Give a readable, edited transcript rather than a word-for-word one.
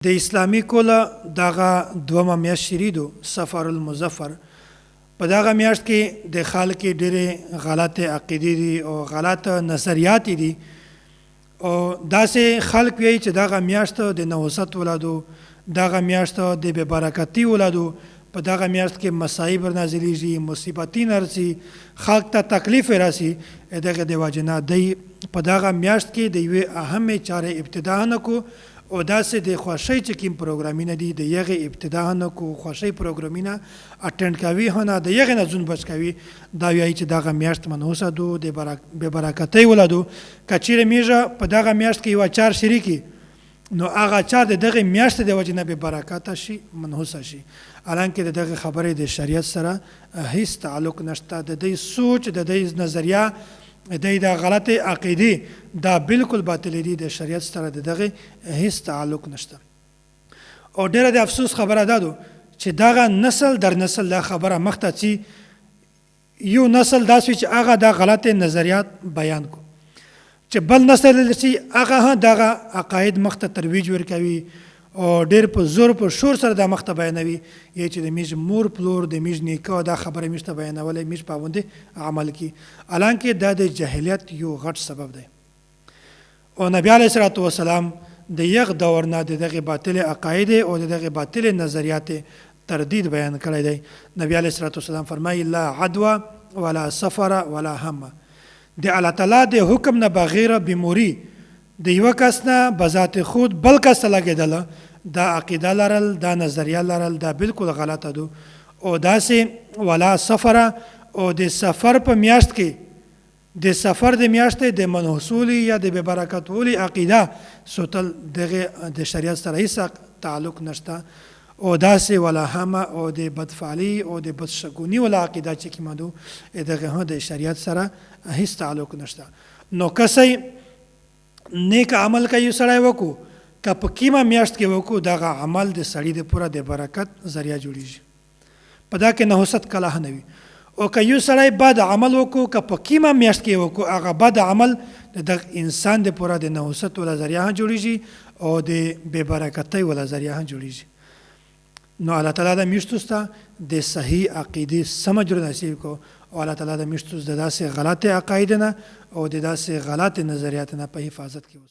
د اسلامي کوله دغه دومه میاشت شریدو سفر المظفر په دغه میاشت کې د خلک ډېرې غلط عقیدې دي او غلط نظریات دي او داسې خلک وایي چې دغه میاشت د نوست ولادو دغه میاشت د بې برکتي ولادو په دغه میاشت کې مصائب نازلیږي مصیبتین راځي خلک ته تکلیف راځي دغه د وجې نه دی په دغه میاشت کې د یوې اهمې چارې ابتدا نه کو او داسې د خوښۍ چې کوم پروګرامونه دي د یغې ابتدا نه کو خوښۍ پروګرامونه اټینډ کوي هنه د یغې نه ځون بچ کوي دا وایي چې دغه میاشت منحوسه دو د بې برکتۍ ولادو که چیرې میږه په دغه میاشت کې یوه چار شریکي نو هغه چار د دغې میاشتې د وجې نه بې برکته شي منحوسه شي حالانکې د دغې خبرې د شریعت سره هیڅ تعلق نشته د دې سوچ د دې نظریه د غلطې عقیدې دا بالکل باطل دي د شریعت سره د دغه هیڅ تعلق نشته او ډېره د افسوس خبره ده چې دغه نسل در نسل دا خبره مخته چې یو نسل داسې چې هغه د غلطې نظریات بیان کو چې بل نسل چې هغه دغه عقاید مخته ترویج ورکوي او ډېر په زور په شور سره دا مخته بیانوي یا چې د میږ مور پلور د میږ نیکه دا خبره میږ ته بیانولی میږ پابندي عمل کی حالانکې دا د جاهلیت یو غټ سبب دی او نبی علیه الصلاة والسلام د یغ دور نه د دغې باطلې عقاید او د دغې باطلې نظریات تردید بیان کړی دی نبی علیه الصلاة والسلام فرمایي لا عدوه ولا سفر ولا هم د الله تعالی د حکم نه بغیر بیموري د یو کس نه بذات خود بل کس ته لګېدله دا عقیده لرل دا نظریه لرل دا بالکل غلطه ده او داسې ولا سفره او د سفر په میاشت کې د سفر د میاشتې د منحوسولي یا د بې برکتولي عقیده سوتل دغه د شریعت سره هیڅ تعلق نشته او داسې ولا همه او د بدفعلي او د بدشګوني ولا عقیده چې کومه ده دغه د شریعت سره هیڅ تعلق نشته نو کسې نیک عمل کوي سړی وکړو که په کیمه میاشت کې وکړو دغه عمل د سړي د پوره د برکت ذریعه جوړیږي په دا کې نحوست کله نه وي او که یو سړی بد عمل وکړو که په کیمه میاشت کې وکړو هغه بد عمل د انسان د پوره د نحوست ولا ذریعه جوړیږي او د بې برکتۍ ولا ذریعه جوړیږي نو الله تعالی د میاشتو ته د صحیح عقیدې سمه جوړ نصیب کو او الله تعالی د میاشتو د داسې غلطې عقاید نه او د داسې غلطې نظریات نه په حفاظت کې